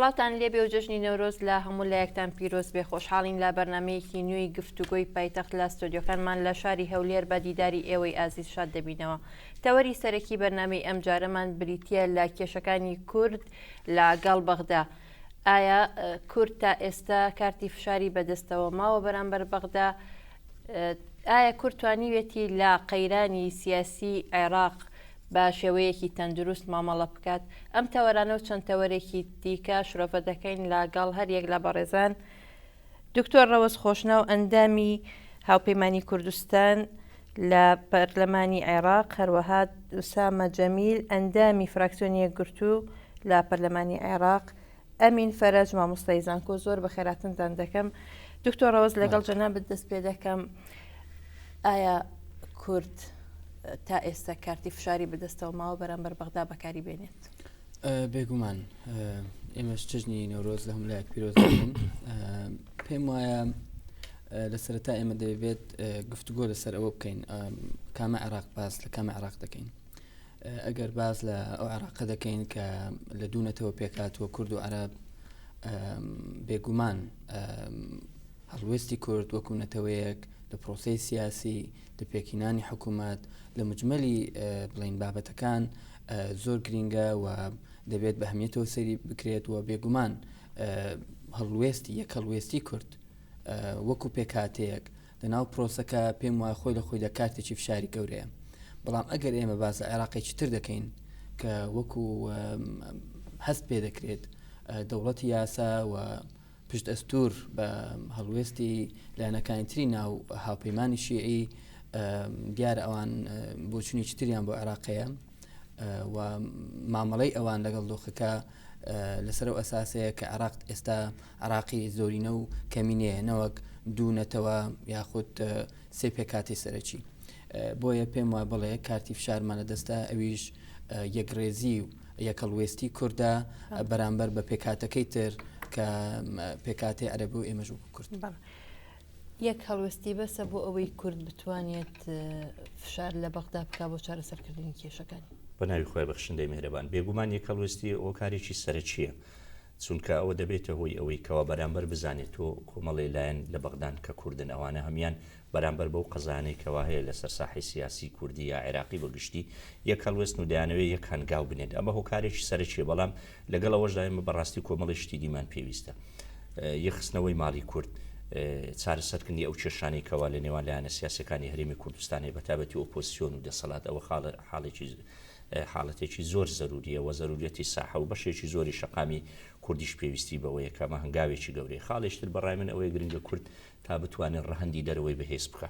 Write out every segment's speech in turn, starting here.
سڵاتان لێبێ و جژنی نەورۆز لە هەموو لایەکتان پیرۆز بێ. خۆشحاڵین لە بەرنامەیەکی نوێی گفتوگۆی پایتەخت لە ستۆدیۆکانمان لە شاری هەولێر بە دیداری ئێوەی ئازیز شاد دەبینەوە. تەوەری سەرەکی بەرنامەی ئەم جارەمان بریتیە لە کێشەکانی کورد لەگەڵ بەغدا. ئایا کورد تا ئێستا کارتی فشاری بەدەستەوە ماوە بەرامبەر بەغدا؟ ئایا کورد توانیوێتی لە قەیرانی سیاسی عێراق بە شێوەیەکی تەندروست مامەڵە بکات؟ ئەم تەوەرانە و چەند تەوەرێکی دیکە شرۆڤە دەکەین لەگەڵ هەریەک لە بەڕێزان دکتۆر ڕەوەز خۆشناو ئەندامی هاوپەیمانی کوردستان لە پەرلەمانی عێراق، هەروەها ئوسامە جەمیل ئەندامی فراکسیۆنی یەکگرتوو لە پەرلەمانی عێراق، ئەمین فەرەج مامۆستای زانکۆ. زۆر بە خێراتنتان دەکەم. دکتۆر ڕەوەز لەگەڵ جەنابەت دەست پێ دەکەم. ئایا کورد تا ئێستا کارتی فشاری بەدەستەوە ماوە بەرامبەر بەغدا بەکاری بێنێت؟ بێگومان ئێمەش جژنی نەورۆز لە هەمولایەک پیرۆز دەکەین. پێم وایە لە سەرەتا ئێمە دەبێت گفتوگۆ لەسەر ئەوە بکەین کامە عێراق باس لە کامە عێراق دەکەین. ئەگەر باز لە ئەو عێراقە دەکەین کە لە دوونەتەوە پێکاتوە کورد و عەرەب، بێگومان هەڵوێستی کورد وەکو نەتەوەیەک لە پرۆسەی سیاسی لە پێکینانی حکوومەت لە مجمەلی بڵین بابەتەکان زۆر گرینگە و دەبێت بە هەمیەتەوە سەیری بکرێت و بێگومان هەڵوێستی یەک هەڵوێستی کورد وەکو پێکاتەیەک لەناو پرۆسەکە پێم وایە خۆی لە خۆیدا کارتێکی فشاری گەورەیە. بەڵام ئەگەر ئێمە باز لە عێراقێکی تر دەکەین کە وەکو هەست پێ دەکرێت دەوڵەتی یاسا و پشت ئەستور بە هەڵوێستی لایەنەکانی تری ناو هاوپەیمانی شیعی، دیارە ئەوان بۆچوونێکی تریان بۆ عێراقەیە و مامەڵەی ئەوان لەگەڵ دۆخەکە لەسەر ئەو ئەساسەیە کە عێراق ئێستا عێراقی زۆرینە و کەمینەیە نەوەک دوونەتەوە یاخود سێ پێکاتی سەرەکی. بۆیە پێم وایە بڵێ کارتی فشارمانە دەستا ئەویش یەکڕێزی و یەکەڵوێستی کووردە بەرامبەر بە پێکاتەکەی تر کە پێکاتی عەرەبی و ئێمەژ وەکو کورد. یەک هەڵوێستی بەسە بۆ ئەوەی کورد بتوانێت فشار لە بەغدا بکات بۆ چارەسەرکردنی کێشەکانی. بە ناوی خۆی بەخشندەی میهرەبان، بێگومان یەک هەڵوێستی ئەو کارێکی سەرەکیە، چونکە ئەوە دەبێتە هۆی ئەوەی کەوا بەرامبەر بزانێت تۆ کۆمەڵی لایەن لە بەغدان کە کوردن ئەوانە هەمیان بەرامبەر بەو قەزانەی کەوا هەیە لەسەر ساحی سیاسی کوردی یا عێراقی بەگشتی یەک هەڵوێستن و دەیانەوێت یەک هەنگاو بنێت. ئەمە هۆکارێکی سەرەکیە، بەڵام لەگەڵ ئەوەشدا ئێمە بەڕاستی کۆمەڵی شتی دیمان پێویستە. یەخستنەوەی ماڵی کورد، چارەسەرکردنی ئەو کێشانەی کەوا لە نێوان لایەنە سیاسەکانی هەرێمی کوردستانی بەتابەتی ئۆپۆزیسیۆن و دەسەڵات، ئەوە حاڵەتێکی زۆر زەروریە و زەروریەتی ساحە و بەشێکی زۆری شەقامی کوردیش پێویستی بەوەیە کەمە هەنگاوێکی گەورەی. خاڵێشتر بەڕای من ئەوەیە گرنگە کورد تا بتوانێت ڕەهەندی دەرەوەی بەهێز بکە،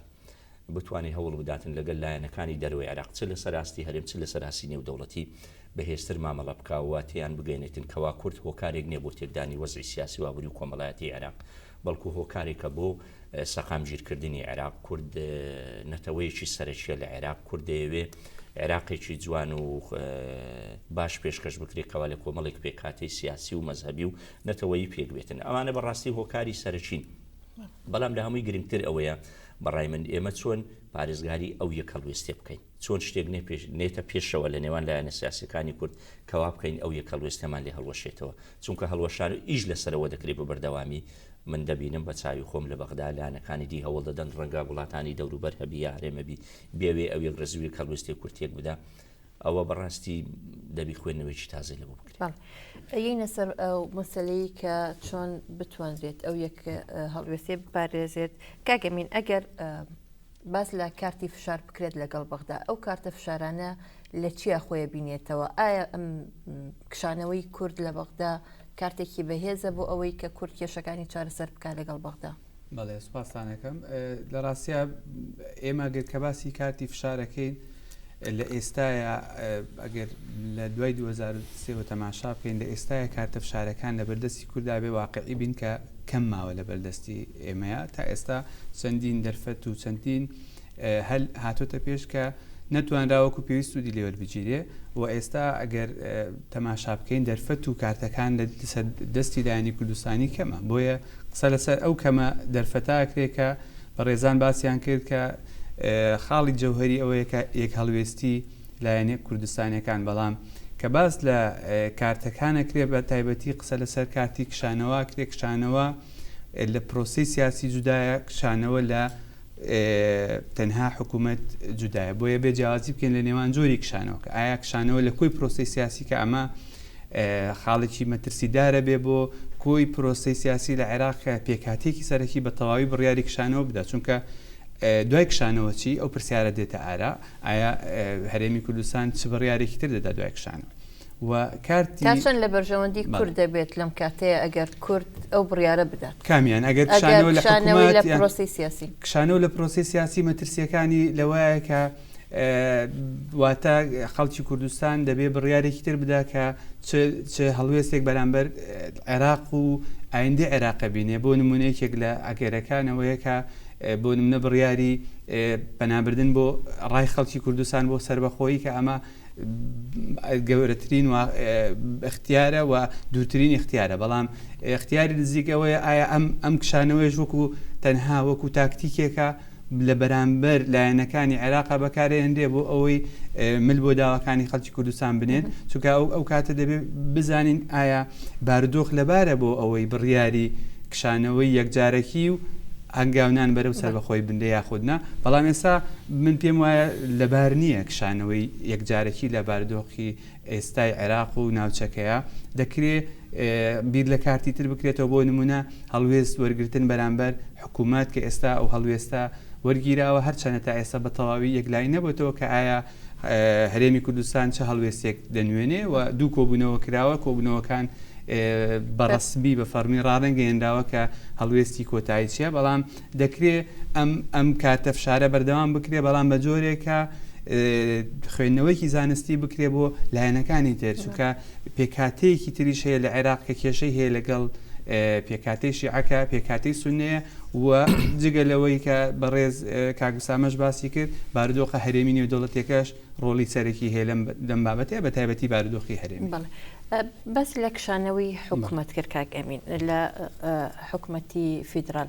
بتوانێت هەوڵ بداتن لەگەڵ لایەنەکانی دەرەوەی عێراق، چ لە سەراستی هەرێم چ لە سەراسی نێودەوڵەتی بەهێزتر مامەڵە بکاوە تیان بگەێنێتن کەوا کورد هۆکارێک نییە بۆ تێکدانی وەزعی سیاسی وابووری و کۆمەڵایەتی عێراق، بەڵکو هۆکارێکە بۆ سەقامگیرکردنی عێراق. کورد نەتەوەیەکی سەرەکیە لە عێراق، کورد دەیەوێ عێراقێکی جوان و باش پێشکەش بکرێتەوە لە کۆمەڵێک پێکاتی سیاسی و مەزهبی و نەتەوەیی پێک بێتن. ئەوانە بەڕاستی هۆکاری سەرەکین، بەڵام لە هەمووی گرنگتر ئەوەیە بەڕای من ئێمە چۆن پارێزگاری ئەو یەک هەڵوێستێ بکەین، چۆن شتێک نێتە پێشەوە لە نێوان لایەنە سیاسەکانی کورد کەوا بکەین ئەو یەک هەڵوێستەمان لێ هەڵوەشێتەوە، چونکە هەڵوەشان ئیش لەسەرەوە دەکرێت بە بەردەوامی. من دەبینم بە چاوی خۆم لە بەغدا لایەنەکانی دی هەوڵ دەدەن ڕەنگە وڵاتانی دەوروبەر هەبی یا هەرێمەبی بێوێ ئەو یەک ڕێزوی هەڵوێستی کورتێک بدا، ئەوە بەڕاستی دەبی خوێندنەوەیکی تازە لەبوو بکرێت. یەینە سەر ئەو مەسەلەی کە چۆن بتوانرێت ئەو یەک هەڵوێستی بپارێزێت. کاگەمین ئەگەر باس لە کارتی فشار بکرێت لەگەڵ بەغدا، ئەو کارتە فشارانە لە چیە خۆیە بینێتەوە؟ ئایا ئەم کشانەوەی کورد لە بەغدا کارتێکی بەهێزە بۆ ئەوەی کە کورد کێشەکانی چارەسەر بکات لەگەڵ بەغدا؟ بەڵێ سوپاسانەکەم. لە ڕاستیە ئێمە گەر کە باسی کارتی فشارەکەین لە ئێستاە، ئەگەر لە دوای 2023 تەماشا بکەین لە ئێستاە کارتە فشارەکان لە بەردەستی کووردا بێ واقعی بین کە کەم ماوە لە بەردەستی ئێمەیە. تا ئێستا چەندین دەرفەت و چەندین هەل هاتۆتە پێش کە نەتوانراوەکو پێویست و دیلێوەربگیرێ و ئێستا ئەگەر تەماشا بکەین دەرفەت و کارتەکان لە دەستی لایەنی کوردستانی کەمە. بۆیە قسە لەسەر ئەو کەمە دەرفەتاکرێت کە بە ڕێزان باسییان کرد کە خاڵی جەوهەری ئەوەیە کە یەک هەڵوێستی لایەنە کوردستانیەکان، بەڵام کە باس لە کارتەکانەکرێ بە تایبەتی قسە لەسەر کارتی کشانەوە کرێ کشانەوە لە پرۆسی سیاسی جودایە کشانەوە لە تەنها حکوومەت جودایە بۆیە بێ جیاوازی بکەین لە نێوان جۆری کشانەوە کە ئایا کشانەوە لە کۆی پرۆسی سیاسی کە ئەمە خاڵێکی مەترسیدارە بێ بۆ کۆی پرۆسی سیاسی لە عێراق پێکاتێکی سەرەکی بە تەواوی بڕیاری کشانەوە بدات چونکە دوای کشانەوە چی ئەو پرسیارە دێتە ئارا ئایا هەرێمی کوردستان چ بڕیارێکی تر دەدا دوای کشانەوە و کارتی چەند لە بەرژەوەندی کورد دەبێت لەم کاتەیە ئەگەر کورد ئەو بڕیارە بدات کامیان ئەگەر کشانەوە لە حکومەت لە پرۆسی سیاسی کشانەوە لە پرۆسی سیاسی مەترسیەکانی لەوایە کە واتە خەڵکی کوردستان دەبێ بڕیارێکی تر بدا کە چ هەڵوێستێک بەرامبەر عێراق و ئایندە عێراق بینێ بۆ نمونەیەکێک لە ئەگەرەکانەوەیە کە بۆ نمونە بڕیاری پەنابردن بۆ ڕای خەڵکی کوردستان بۆ سربەخۆیی کە ئەمە گەورەترین اختیارە و دوورترین اختیارە بەڵام اختیاری نزیکەوەی ئایا ئەم کشانەوەیش وەکو تەنها وەکو تاکتیکێکە لە بەرامبەر لایەنەکانی عێراقا بەکارهێنرێ بۆ ئەوەی مل بۆ داواکانی خەڵکی کوردستان بنێن چونکە ئەو کاتە دەبێت بزانین ئایا بارودۆخ لەبارە بۆ ئەوەی بڕیاری کشانەوەی یەکجارەکی و هەنگاونان بەرەو سەربەخۆی بندە یاخودنا بەڵام ئێستا من پێم وایە لەبار نییە کشانەوەی یەکجارەکی لە بارودۆخی ئێستای عێراق و ناوچەکەیە دەکرێت بیر لە کارتی تر بکرێتەوە بۆ نمونە هەڵوێست وەرگتن بەرامبەر حکوومەت کە ئێستا ئەو هەڵوێستە وەرگیراوە هەرچەنە تا ئێستا بە تەواوی یەکلای نەبێتەوە کە ئایا هەرێمی کوردستان چه هەڵوێستێک دەنوێنێ و دوو کۆبوونەوە کراوە کۆبوونەوەکان بەڕسمی بە فەرمی ڕاڕەنگەهێنراوە کە هەڵوێستی کۆتایی چیە بەڵام دەکرێت ئەم کاتە فشارە بەردەوام بکرێ بەڵام بە جۆرێکە خوێندنەوەیکی زانستی بکرێ بۆ لایەنەکانی تر چونکە پێکاتەیەکی تریش هەیە لە عێراق کە کێشەی هەیە لەگەڵ پێکاتەی شیعەکە پێکاتەی سونەیە و جگە لەوەی کە بەڕێز کاگوسامەش باسی کرد بارودۆخە هەرێمی نێودەوڵەتیەکەش ڕۆڵی سەرەکی هەیە لەم بابەتەیە بە تایبەتی بارودۆخی هەرێمی بەس لە کشانەوەی حکوومەت کرد کاک ئەمین لە حکوومەتی فیدرال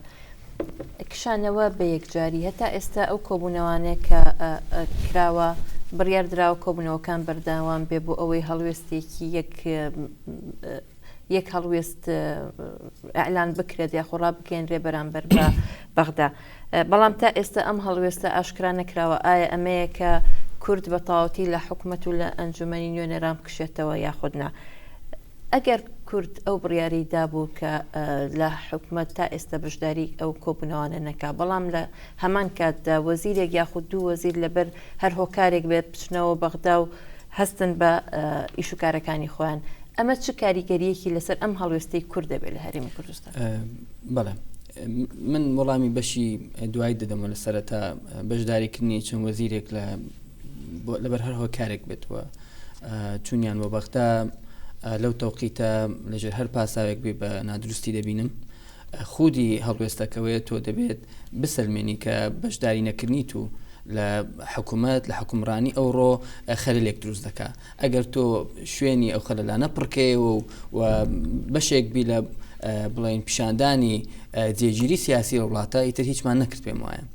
کشانەوە بە یەکجاری هەتا ئێستا ئەو کۆبوونەوانەیە کە کراوە بڕیار دراوە کۆبوونەوەکان بەرداوام بێ بۆ ئەوەی هەڵوێستێکی یەک هەڵوێست ئەعلان بکرێت یاخۆڕا بکەێنرێ بەرامبەر بە بەغدا بەڵام تا ئێستا ئەم هەڵوێستە ئاشکرا نەکراوە ئایا ئەمەیە کە کورد بە تەواوەتی لە حکوومەت و لە ئەنجومەنی نوێنەران بکشێتەوە یاخودنا ئەگەر کورد ئەو بڕیاری دابوو کە لە حکوومەت تا ئێستا بەشداری ئەو کۆبوونەوانە نەکا بەڵام لە هەمان کاتدا وەزیرێک یاخود دوو وەزیر لەبەر هەر هۆکارێک بێت بچنەوە بەغدا و هەستن بە ئیشوکارەکانی خۆیان ئەمە چ کاریگەریەکی لەسەر ئەم هەڵوێستەی کورد دەبێت لە هەرێمی کوردستان بەڵێ من وەڵامی بەشی دوای دەدەمە لە سەرەتا بەشداریکردنی چەند وەزیرێک لەبەر هەر هۆکارێک بێتوە چونیان بۆ بەغدا لەو تەوقیتە لەژێر هەر پاساوێک بێ بە نادروستی دەبینم خودی هەڵوێستەکەوەیە تۆ دەبێت بسەلمێنی کە بەشداری نەکردنیت و لە حکوومەت لە حکومڕانی ئەوڕۆ خەلێک دروست دەکا ئەگەر تۆ شوێنی ئەو خەلەلانە پڕکەیەوە و بەشێک بی لە بڵێن پیشاندانی جێگیری سیاسی وڵاتە ئیتر هیچمان نەکرد پێم وایە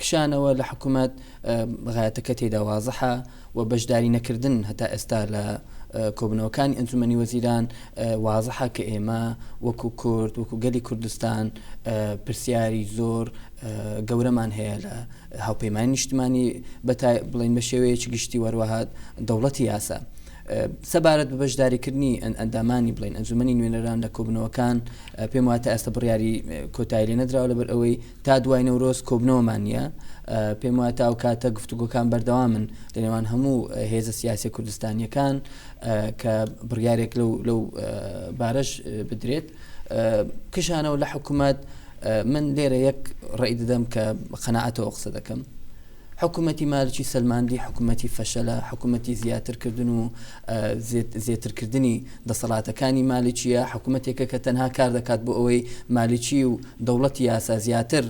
کشانەوە لە حکوومەت غایەتەکە تێدا وازەحە و بەشداری نەکردن هەتا ئێستا لە کۆبنەوەکانی ئەنجومەنی وەزیران وازەحە کە ئێمە وەکو کورد وەکو گەلی کوردستان پرسیاری زۆر گەورەمان هەیە لە هاوپەیمانی نیشتمانی بڵین بە شێوەیەکی گشتی وەروەها دەوڵەتی یاسا سەبارەت بە بەشداریکردنی ئەندامانی بڵین ئەنجومەنی نوێنەران لە کۆبنەوەکان پێم واتە ئێستا بڕیاری کۆتایی لێ نەدراوە لەبەر ئەوەی تا دوای نەورۆز کۆبنەوەمان نیە پێم واتە ئەو کاتە گفتوگۆکان بەردەوامن لە نێوان هەموو هێزە سیاسی کوردستانیەکان کە بڕیارێک لەو بارەش بدرێت کشانەوە لە حکوومەت من لێرە یەک ڕێی دەدەم کە قەناعەتەوە قسە دەکەم حکوومەتی مالکی سەلماندی حکوومەتی فەشەلە حکوومەتی زیاترکردن و زێترکردنی دەسەڵاتەکانی مالکیە حکوومەتێکە کە تەنها کار دەکات بۆ ئەوەی مالکی و دەوڵەتی یاسا زیاتر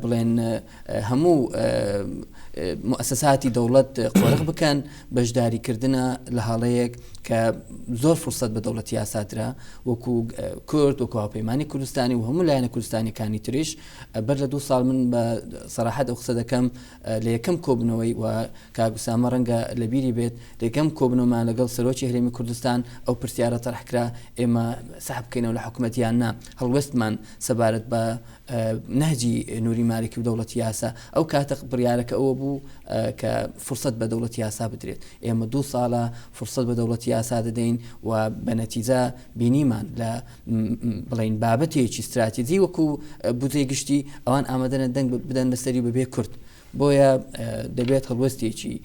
بڵێن هەموو مؤسساتی دەوڵەت قۆرق بکەن بەشداریکردنە لە حاڵەیەک کە زۆر فرصت بە دەوڵەتی یاسادرا وەکو کورد وەکو هاوپەیمانی کوردستانی و هەموو لایەنە کوردستانیەکانی تریش بەر لە 2 ساڵ من بە سەراحەت ئەو قسە دەکەم لە یەکەم کۆبنەوەی و کاگوسامە ڕەنگە لەبیری بێت یەکەم کۆبنەوەمان لەگەڵ سەرۆکی هەرێمی کوردستان ئەو پرسیارە تەرحکرا ئێمە سەحب بکەینەوە لە حکوومەتیان نا هەڵوەستمان سەبارەت بە نهجی نوری مالکی و دەوڵەتی یاسا ئەو کاتە بڕیارەکە ئەوە بوو کە فرسەت بە دەوڵەتی یاسا بدرێت ئێمە 2 ساڵە فرسەت بە دەوڵەتی یاسا دەدەین و بە نەتیجە بینیمان لە بڵین بابەتێکی استراتیجی وەکو بودجەی گشتی ئەوان ئامادەنە دەنگ بدەن لەسەری بەبێ کورد بۆیە دەبێت هەڵوەستێکی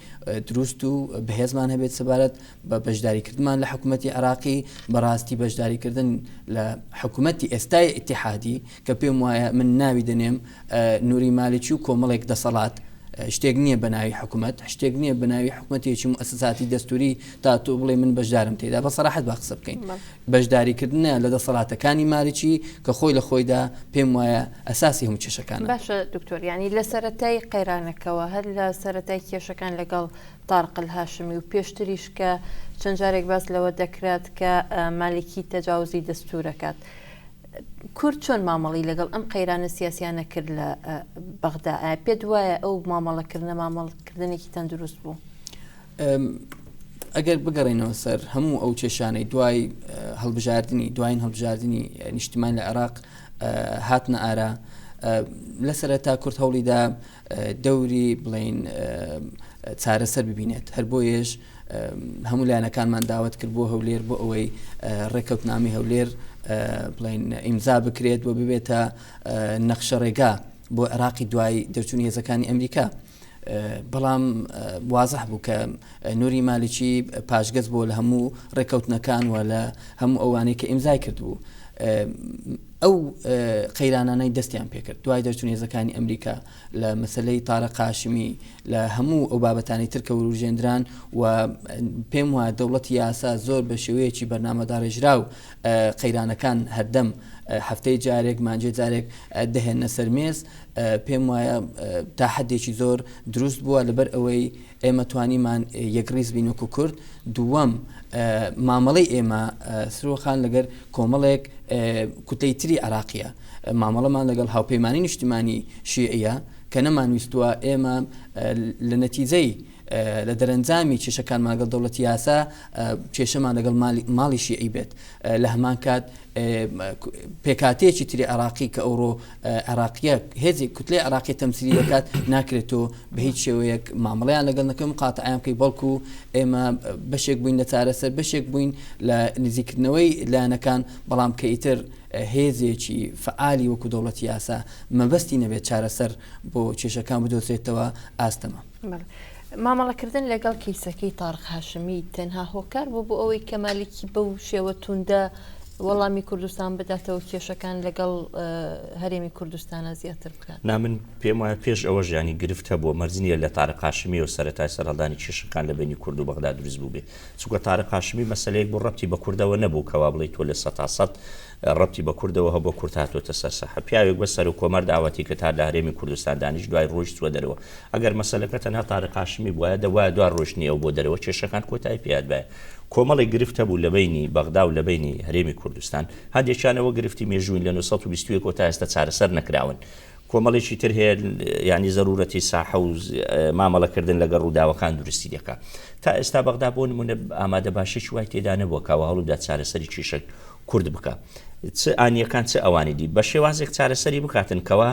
دروست و بەهێزمان هەبێت سەبارەت بە بەشداریکردمان لە حکوومەتی عراقی بەڕاستی بەشداریکردن لە حکوومەتی ئێستای ئیتیحادی کە پێم وایە من ناوی دەنێم نوری مالکی و کۆمەڵێک دەسەڵات شتێک نییە بەناوی حکوومەت شتێک نییە بەناوی حکوومەتێکی مؤسساتی دەستوری تا تۆ بڵێ من بەشدارم تێدا بە سەراحەت با قسە بکەین بەشداریکردنە لە دەسەڵاتەکانی مالکی کە خۆی لە خۆیدا پێم وایە ئەساسی هەموو کێشەکان باشە دکتۆر ینی لە سەرەتای قەیرانەکەوە هەر لە سەرەتای کێشەکان لەگەڵ تارق الهاشمی و پێشتریش کە چەند جارێک باس لەوە دەکرات کە مالکی تەجاوزی دەستورەکات کورد چۆن مامەڵی لەگەڵ ئەم قەیرانە سیاسیانە کرد لە بەغدا پێت وایە ئەو مامەڵەکردنە مامەڵکردنێکی تەندروست بوو ئەگەر بگەڕێنەوە سەر هەموو ئەو کێشانەی دوای هەڵبژاردننی دوایین هەڵبژاردننی نیشتیمان لە عێراق هاتنە ئارا لە سەرەتا کورد هەوڵیدا دەوری بڵین چارەسەر ببینێت هەر بۆیەش هەموو لایەنەکانمان داوت کرد بۆ هەولێر بۆ ئەوەی ڕێکەوتنامی هەولێر بڵین ئیمزا بکرێت بۆ ببێتە نەخشە ڕێگا بۆ عێراقی دوای دەرچوونی هێزەکانی ئەمریکا بەڵام وازح بوو کە نوری مالکی پاشگەز بۆ لە هەموو ڕێکەوتنەکان و لە هەموو ئەوانەی کە ئیمزای کردبوو ئەو قەیرانانەی دەستیان پێکرد دوای دەرچوونی هێزەکانی ئەمریکا لە مەسلەی تارق هاشمی لە هەموو ئەو بابەتانی ترکە وروژێنران و پێم وایە دەوڵەتی یاسا زۆر بە شێوەیەکی بەرنامەداڕێژرا و قەیرانەکان هەردەم هەفتەی جارێک مانجێ جارێک دەهێنە سەرمێز پێم وایە تا حدێکی زۆر دروست بووە لەبەر ئەوەی ئێمە توانیمان یەکڕیز بینوکو کورد دووەم مامەڵەی ئێمە سرۆخان لەگەر کۆمەڵێک کوتەی تری عراقیە مامەڵەمان لەگەڵ هاوپەیمانی نیشتیمانی شیعە کە نەمانویستووە ئێمە لە نەتیجەی لە دەرەنجامی کێشەکانمان لەگەڵ دەوڵەتی یاسا کێشەمان لەگەڵ ماڵی شیعی بێت لە هەمان کات پێکاتەیەکی تری عراقی کە ئەوڕۆ عراقیە هێزی کوتلەی عراقی تەمسیلی دەکات ناکرێتەوە بە هیچ شێوەیەک مامەڵەیان لەگەڵ نەکەم قاتعیان بکەی بەڵکو ئێمە بەشێک بووین لە چارەسەر بەشێک بووین لە نزیکردنەوەی لایەنەکان بەڵام کە ئیتر هێزێکی فعالی وەکو دەوڵەتی یاسا مەبەستی نەبێت چارەسەر بۆ کێشەکان بدۆزێتەوە ئاستەمە. مامەڵەکردن لەگەڵ کیسەکەی تارق هاشمی تەنها هۆکار بوو بۆ ئەوەی کە مالکی بەو شێوە توندە وەڵامی کوردستان بداتەوە کێشەکان لەگەڵ هەرێمی کوردستانە زیاتر بکات. من پێم وایە پێش ئەوە ژیانی گرفتە بۆ مەرزنیە لە تارق هاشمی و سەرەتای سەرهەڵدانی کێشەکان لە بینی کورد و بەغدا دروست بوو بێ چونکە تارق هاشمی مەسەلەیەک بۆ ڕەبتی بە کوردەوە نەبوو کەوا بڵێ تۆ لە 100% ڕەبتی بە کوردەوە هەبوو بە کورد هاتوۆتە سەر سەحە پیاوێک بە سەر و کۆمەر داواتی کە تا لە هەرێمی کوردستان دانیش دوای ڕۆژ چووە دەرەوە ئەگەر مەسەلەکە تەنها تارق هاشمی بووایە دەوایە دوای ڕۆژ نییە بۆ دەرەوە کێشەکان کۆتایی پێات بایە کۆمەڵی گرفتە بوو لە بینی بەغدا و لە بینی هەرێمی کوردستان هەندێکیانەوە گرفتی مێژووین لە 1920 کۆتا ئێستا چارەسەر نەکراون کۆمەڵێکی تر هەیە ینی زەرورەتی ساحە و مامەڵەکردن لەگەڵ ڕووداوەکان درستی دەکات تا ئێستا بەغدا بۆ نمونە ئامادە باشێکی وای تێدا نەبووە کاوە هەڵوودا چارەسەری کێشە کورد بکە چ ئانیەکان چ ئەوانی دی بە شێوازێک چارەسەری بکاتن کەوا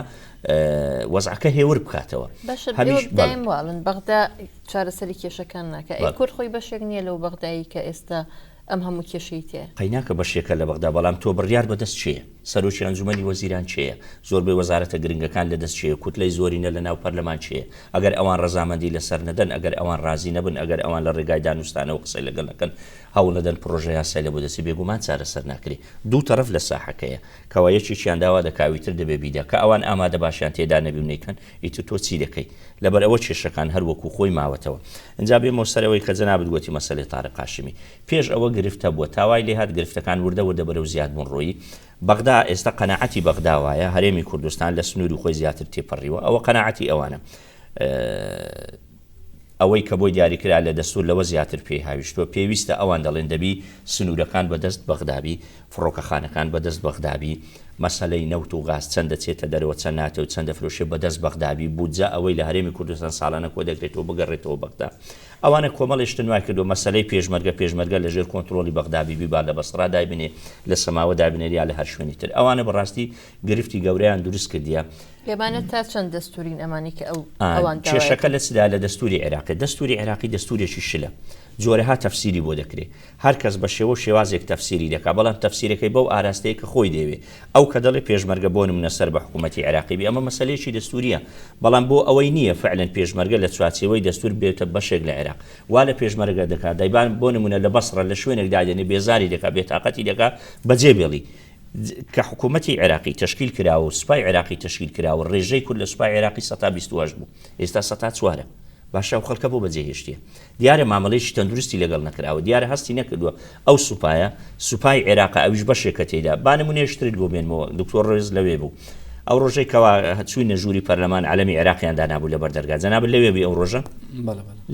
وەزعەکە هێور بکاتەوە دایم واڵن بەغدا چارەسەری کێشەکان ناکە ئەی کورد خۆی بەشێک نییە لەو بەغدایی کە ئێستا ئەم هەموو کێشەی تێ قەیناکە بەشێکە لە بەغدا بەڵام تۆ بڕیار بەدەست چییە سەرۆکی ئەنجومەنی وەزیران چییە زۆربەی وەزارەتە گرنگەکان لەدەست چییە کوتلەی زۆرینە لە ناو پەرلەمان چییە ئەگەر ئەوان ڕەزامەندی لەسەر نەدەن ئەگەر ئەوان رازی نەبن ئەگەر ئەوان لە ڕێگای دانوستانەوە قسەی لەگەڵ نەکەن هەوڵ نەدەن پرۆژە یاسای لە بۆ دەستی بێگومان چارەسەر ناکرێ دوو تەرەف لە ساحەکەیە کەوا یەکێکیان داوا دەکاویتر دەبێ بیدا کە ئەوان ئامادە باشیان تێدا نەبیونیکەن ئیتر تۆ چی دەکەی لەبەر ئەوە کێشەکان هەر وەکو خۆی ماوەتەوە اینجا بێمە سەرەوەی کە جەنابەت گوتی مەسەلەی تارق هاشمی پێش ئەوە گرفتە بووە تاوای لێ هات گرفتەکان وردە بەرەو زیادبوونڕۆیی بەغدا ئێستا قەناعەتی بەغدا وایە هەرێمی کوردستان لە سنووری خۆی زیاتر تێپەڕیوە ئەوە قەناعەتی ئەوانە ئەوەی کە بۆی دیاریکرا لە دەستور لەوە زیاتر پێی هاویشتووە پێویستە ئەوان دەڵێن دەبی سنوورەکان بەدەست بەغدابی فڕۆکەخانەکان بەدەست بەغدابی مەسەلەی نەوت و غاز چەندە چێتە دەرەوە چەند ناتەوە چەندە فرۆشێ بەدەست بەغدابی بودجە ئەوەی لە هەرێمی کوردستان ساڵانە کۆ دەکرێتەوە بگەڕێتەوە بەغدا ئەوانە کۆمەڵێشتن وای کردو مەسەلەی پێشمەرگە لەژێر کۆنتترۆلی بەغدابی بیبا لە بەسڕا دابنێ لە سەماوە دابنێری یا لە هەر شوێنی تر ئەوانە بەڕاستی گرفتی گەورەیان دروست کردیە لێبانە تا چەند دەستورین ئەمانی کە ئەوان کێشەکە لە چدا لە دەستوری عێراقی دەستوری عێراقی دەستورێکی شلە جۆرەها تەفسیری بۆ دەکرێت هەر کەس بە شێوە شێوازێک تەفسیری دەکا بەڵام تەفسیرەکەی بەو ئاراستەیە کە خۆی دەوێت ئەو کە دەڵێ پێشمەرگە بۆ نمونە سەر بە حکوومەتی عێراقی بێ ئەمە مەسەلەیەکی دەستوریە بەڵام بۆ ئەوەی نییە فعلەن پێشمەرگە لە چوارچێوەی دەستور بێتە بەشێک لە عێراق وا لە پێشمەرگە دەکات دەیبان بۆ نمونە لە بەسڕە لە شوێنێک دادێنێ بێزاری دەکا بێتاقەتی دەکا بەجێ بێڵی کە حکوومەتی عێراقی تشکیل کراوە و سوپای عێراقی تشکیل کراوە ڕێژەی کورد لە سوپای عێراقی 128 بوو ئێستا 104 باشە و خەڵکە بۆ بەجێهێشتیە دیارە مامەڵەیەکی تەندروستی لەگەڵ نەکراوە دیارە هەستی نەکردووە ئەو سوپای عێراق ئەویش بەشێکە تێدا با نمونێشترت بۆ بێنمەوە دکتۆر ڕێز لەوێ بوو ئەو ڕۆژەی کەوا چووینە ژووری پەرلەمان عەلەمی عێراقیان دانابوو لەبەر دەرگا جەناب لەوێ بووی ئەو ڕۆژە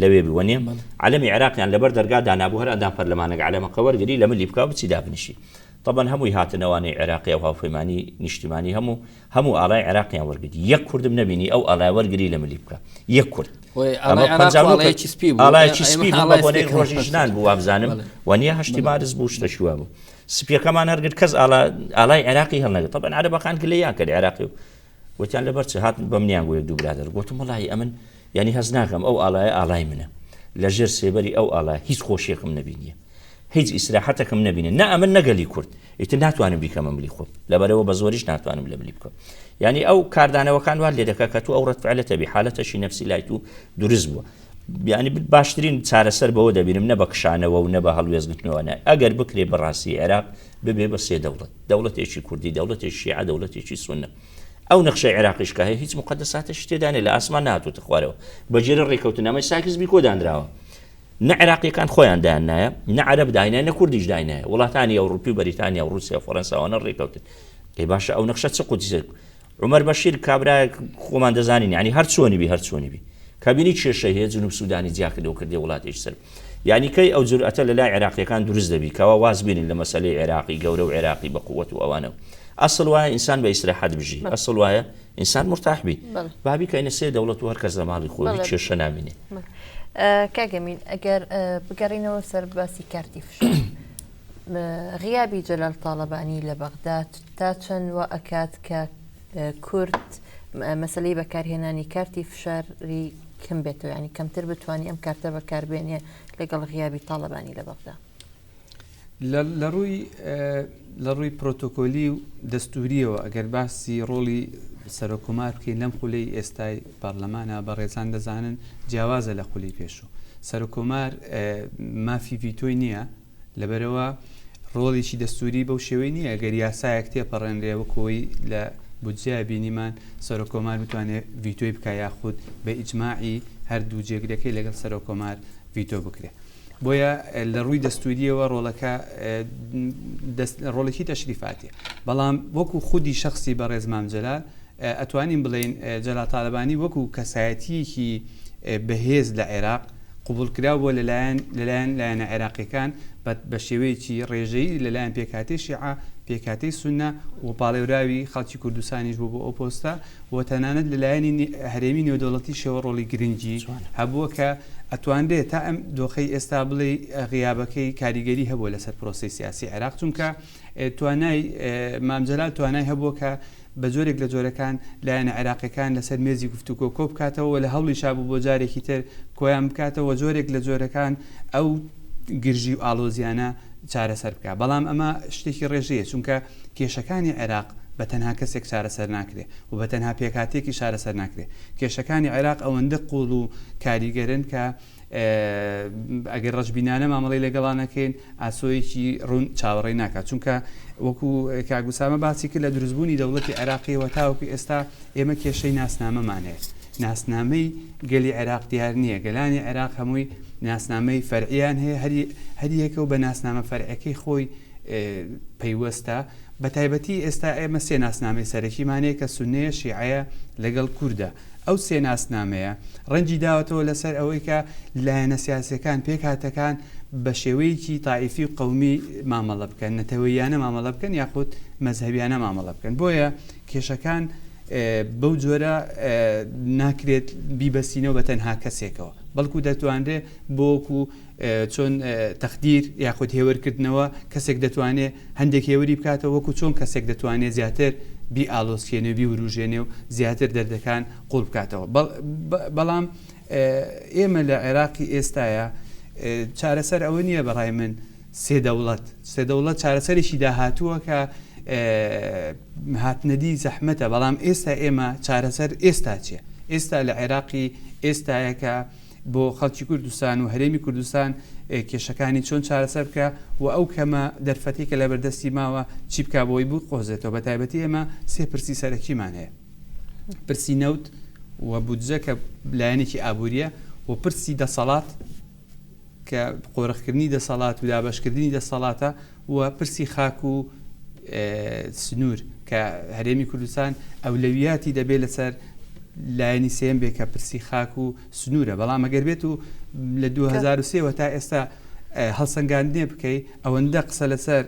لەوێ بوو وەنیە عەلەمی عێراقیان لەبەر دەرگا دانابوو هەر ئەندام پەرلەمانێک عەلەمەکە وەرگری لە ملی بکا بچی دابنیشی طبعا هەمووی هاتنەوانی عێراقی و هاوپەیمانی نیشتیمانی هەموو ئاڵای عێراقیان وەرگری یەک کوردم نەبینی ئەو ئاڵای وەرگری لە ملی بکە یەک کورد ئاڵایەکی سپی بۆنەی ڕۆژی ژنان بوو وابزانم وەنیە هەشتی مارس بوو شتەشوە بوو سپیەکەمان هەرگرت کەس ئاڵای عێراقی هەڵنەگرت طبعا عەرەبەکان گلەیان کرد عێراقی و وتیان لەبەر چ هات بە منیان گوۆ یەک دوو برادر گوتم وەڵی ئەمن یعنی هەز ناکەم ئەو ئاڵای منە لە ژێر سێبەری ئەو ئاڵای هیچ خۆشیەکەم نەبینیە هیچ ئیسراحەتەکەم نبینێ نه ئەمن نەگەلی کورد ئیتر ناتوانم بیکەمە ملی خۆم لەبەرەوە بە زۆریش ناتوانم لە ملی بکەم یعنی ئەو کاردانەوەکان وا لێ دەکا کە تو ئەو ڕەتفعلەتە بی حالەتەشی نەفسی لای تو دروست بووە یعنی باشترین چارەسەر بەوە دەبینم نە بە کشانەوە و نە بە هەڵوێزگرتنەوە ئەگەر بکرێ بەڕاستی عێراق ببێ بە سێ دەوڵەتێکی کوردی دەوڵەتێکی شیعە دەوڵەتێکی سونە ئەو نەخشەی عێراقیشکە هەیە هیچ مقدساتێکی تێدانێ لە ئاسمان نهاتوتە خوارەوە بەجێرە ڕێکەوتنامەی ساکزبی کۆدانراوە نە عێراقیەکان خۆیان دایانایە نە عەرەب داینایە نە کوردیش داینایە وڵاتانی ئەوروپی بەریتانیا و رووسیا و فەڕەنساوانە ڕێکەوتن ئەی باشە ئەو نەخشە چ قودسی عومەر بەشیر کابرایەک خۆمان دەزانین یعنی هەر چۆنی بی کابینی کێشەی هەیە جنوب سوودانی جیا کردەوە کردی وڵاتێکی سەر یعنی کەی ئەو جورئەتە لە لای عێراقیەکان دروست دەبی کەوا واز بینین لە مەسەلەی عێراقی گەورە و عێراقی بە قووەت و ئەوانە ئەسڵ وایە ئینسان بە ئیسراحەت بژی ئەسڵ وایە ئینسان مرتاح بی بابی کەینە سێ دەوڵەت و هەر کەس لە ماڵی خۆی کێشە نامینێ کاگەمین ئەگەر بگەڕینەوە سەر باسی کارتی فشار غیابی جەلال تاڵەبانی لە بەغداد تا چەند وە ئەکات کە کورد مەسلەی بەکارهێنانی کارتی فشاری کەم بێتەوە ینی کەمتر بتوانانی ئەم کارتە بەکاربێنێ لەگەڵ غیابی تاڵەبانی لە بەغدا لە ڕووی پرۆتۆکۆلی و دەستوریەوە ئەگەر باسی ڕۆڵی سەرۆکومار بکەین لەم خولەی ئێستای پارلەمانە بە ڕێزان دەزانن جیاوازە لە خولی پێشوو سەرۆکۆمار مافی ڤیتۆی نییە لەبەرەوە ڕۆڵێکی دەستوری بەو شێوەی نییە ئەگەر یاسایەک تێپەڕێنرێ وەکەوەی لە بودجیا بینیمان سەرۆکۆمار بتوانێت ڤیتۆی بکە یاخود بە ئیجماعی هەردوو جێگرەکەی لەگەڵ سەرۆکۆمار ڤیتۆ بکرێت بۆیە لە ڕووی دەستوریەوە ڕۆڵەکە ڕۆڵێکی تەشریفاتیە بەڵام وەکو خودی شخصی بەڕێز مام جەلال ئەتوانین بڵێن جەلال تاڵەبانی وەکو کەسایەتیەکی بەهێز لە عێراق قوبولکراوە لەلایەن عێراقیەکان بە شێوەیەکی ڕێژەی لەلایەن پێکهاتەی شیعە پێکهاتەی سونە و پاڵێوراوی خەڵکی کوردستانیش بوو بۆ ئەو پۆستە و تەنانەت لەلایەنی هەرێمی نێودەوڵەتی شێوە ڕۆڵی گرنگی هەبووە کە ئەتواندێت تا ئەم دۆخەی ئێستا بڵێ غیابەکەی کاریگەری هەبووە لەسەر پرۆسی سیاسی عێراق چونکە توانای مام جەلال توانای هەبووە کە بە جۆرێک لە جۆرەکان لایەنە عێراقیەکان لەسەر مێزی گفتوگۆ کۆ بکاتەوە لە هەوڵی شابوو بۆ جارێکی تر کۆیان بکاتەوە جۆرێک لە جۆرەکان ئەو گرژی و ئالۆزیانە چارەسەر بکە بەڵام ئەمە شتێکی ڕێژەیە چونکە کێشەکانی عێراق بە تەنها کەسێک چارەسەر ناکرێ و بە تەنها پێکاتێکی چارەسەر ناکرێ کێشەکانی عێراق ئەوەندە قوڵ و کاریگەرن کە ئەگەر ڕەشبینانە مامەڵی لەگەڵانەکەین ئاسۆیەکی ڕوون چاوەڕێی ناکات چونکە وەکو کاگوسامە باسی کرد لە دروستبوونی دەوڵەتی عێراقیەوە تاوەکو ئێستا ئێمە کێشەی ناسنامەمانەیە ناسنامەی گەلی عێراق دیار نییە گەلانی عێراق هەمووی ناسنامەی فەرعیان هەیە هەریەکە و بە ناسنامە فەرعەکەی خۆی پەیوەستە بە تایبەتی ئێستا ئێمە سێ ناسنامەی سەرەکیمانەیە کە سونەیە شیعەیە لەگەڵ کووردە ئەو سێ ناسنامەیە ڕەنجی داوەتەوە لەسەر ئەوەی کە لایەنە سیاسەکان پێکهاتەکان بە شێوەیەکی تاائیفی و قەومی مامەڵە بکەن نەتەوەیانە مامەڵە بکەن یاخود مەزهبیانە مامەڵە بکەن بۆیە کێشەکان بەو جۆرە ناکرێت بیبەستینەوە بە تەنها کەسێکەوە بەڵکو دەتوانرێت بۆکو چۆن تەخدیر یاخود هێوەرکردنەوە کەسێک دەتوانێت هەندێک هێوری بکاتەوە وەکو چۆن کەسێک دەتوانێت زیاتر بی ئالۆسکێنێ بی وروژێنێ و زیاتر دەردەکان قوڵ بکاتەوە بەڵام ئێمە لە عێراقی ئێستاە چارەسەر ئەوە نییە بەڕای من سێدەوڵەت چارەسەرێکی داهاتووە کە هاتنەدی زەحمەتە بەڵام ئێستا ئێمە چارەسەر ئێستا چیە ئێستا لە عێراقی ئێستایەکە بۆ خەڵکی کوردستان و هەرێمی کوردستان کێشەکانی چۆن چارەسەر بکە و ئەو کەمە دەرفەتێکە لە بەردەستی ماوە چی بکە بۆی بوو قۆزێتەوە بە تایبەتی ئێمە سێ پرسی سەرەکیمان هەیە پرسی نەوت و بودجە کە لایەنێکی ئابوووریە و پرسی دەسەڵات کە قۆرەخکردنی دەسەڵات و دابەشکردنی دەسەڵاتە و پرسی خاک و سنوور کە هەرێمی کوردستان ئەولەویاتی دەبێت لەسەر لایەنی سێم بێ کە پرسی خاک و سنوورە بەڵام ئەگەر بێت و لە 2023 تا ئێستا هەڵسەنگاندنێ بکەیت ئەوەندە قسە لەسەر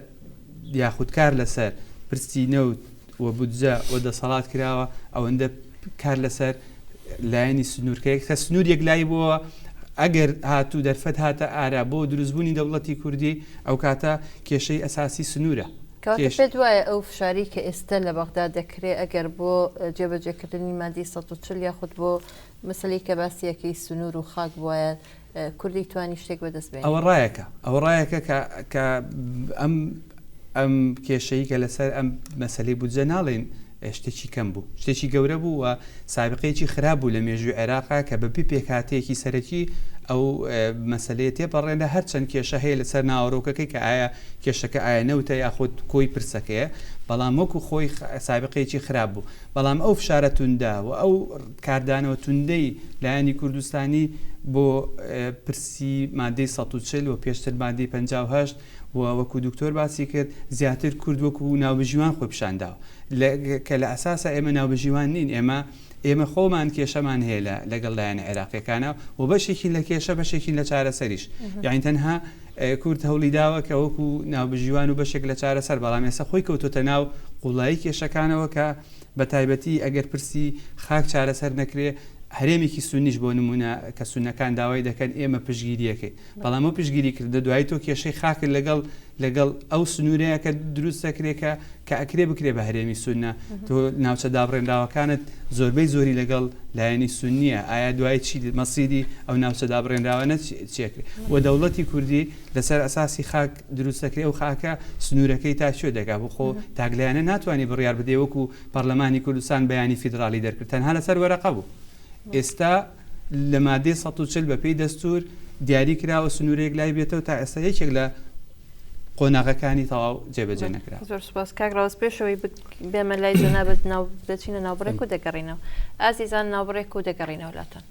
یاخودکار لەسەر پرسی نەوت و بودجە و دەسەڵات کراوە ئەوەندە کار لەسەر لایەنی سنوورکەیە کە سنوور یەکلای بووە ئەگەر هاتوو دەرفەت هاتە ئارا بۆ دروستبوونی دەوڵەتی کوردی ئەو کاتە کێشەی ئەساسی سنوورە پێت وایە ئەو فشاری کە ئێستا لە بەغدا دەکرێت ئەگەر بۆ جێبەجێکردنی مادی 140 یاخود بۆ مەسلەی کە باسیەکەی سنوور و خاک وایە کوردی توانی شتێک بەدەستبێت ئەوە ڕایەکە کە ئەم کێشەی کە لەسەر ئەم مەسلەی بودجە ناڵێن شتێکی کەم بوو شتێکی گەورە بوو و سابقەیەکی خراپ بوو لە مێژووی عێراقا کە بەپی پێکهاتەیەکی سەرەکی ئەو مەسلەیە تێپەڕێنە هەرچەند کێشە هەیە لەسەر ناوەڕۆکەکەی کە ئایا کێشەکە ئایا نەوتە یاخود کۆی پرسەکەیە بەڵام وەکو خۆی سابقەیەکی خراپ بوو بەڵام ئەو فشارە توندا و ئەو کاردانەوە توندەی لایەنی کوردستانی بۆ پرسی مادەی 140 و پێشتر مادەی 58 وەکو دکتۆر باسی کرد زیاتر کورد وەکو ناوبژیوان خۆی پیشانداوە کە لە ئەساسە ئێمە ناوبژیوان نین ئێمە خۆمان کێشەمان هەیە لەگەڵ لایەنە عێراقیەکانە و بەشێکی لە کێشە بەشێکی لە چارەسەریش یعنی تەنها کورد هەوڵی داوە کە وەکو ناوبژیوان و بەشێک لە چارەسەر بەڵام ئێستا خۆی کەوتۆتە ناو قوڵایی کێشەکانەوە کە بە تایبەتی ئەگەر پرسی خاک چارەسەر نەکرێ هەرێمێکی سونیش بۆ نمونە کە سونەکان داوای دەکەن ئێمە پشگیریەکەی بەڵام ئەو پشگیری کردە دوای تۆ کێشەی خاکر لەگەڵ ئەو سنوورەیە کە دروست دەکرێکە کە ئەکرێ بکرێ بە هەرێمی سونە تۆ ناوچە دابڕێنراوەکانت زۆربەی زۆری لەگەڵ لایەنی سونیە ئایا دوای چی مەسیدی ئەو ناوچە دابڕێنراوانە چێکرێ و دەوڵەتی کوردی لەسەر ئەساسی خاک دروست دەکرێ و خاکە سنوورەکەی تا شوێ دەگا بۆ خۆ تاگلایانە ناتوانانی بڕیار بدێ وەکو پەرلەمانی کوردستان بەیانی فیدرالی دەرکرد تەنها لەسەر وەرەقە بوو ئێستا لە مادەی 140 بەپێی دەستور دیاری کراوە سنوورێک لای بێتەوە تا ئێستا یەکێک لە قۆناغەکانی تەواو جێبەجێ نەکرا. زۆر سپاس کاکراوەس پێشەوەی بێمە لای جەنابەت دەچینە ناوبڕێک و دەگەڕینەوە ئازیزان ناوبڕێک و دەگەڕینەوە لاتان.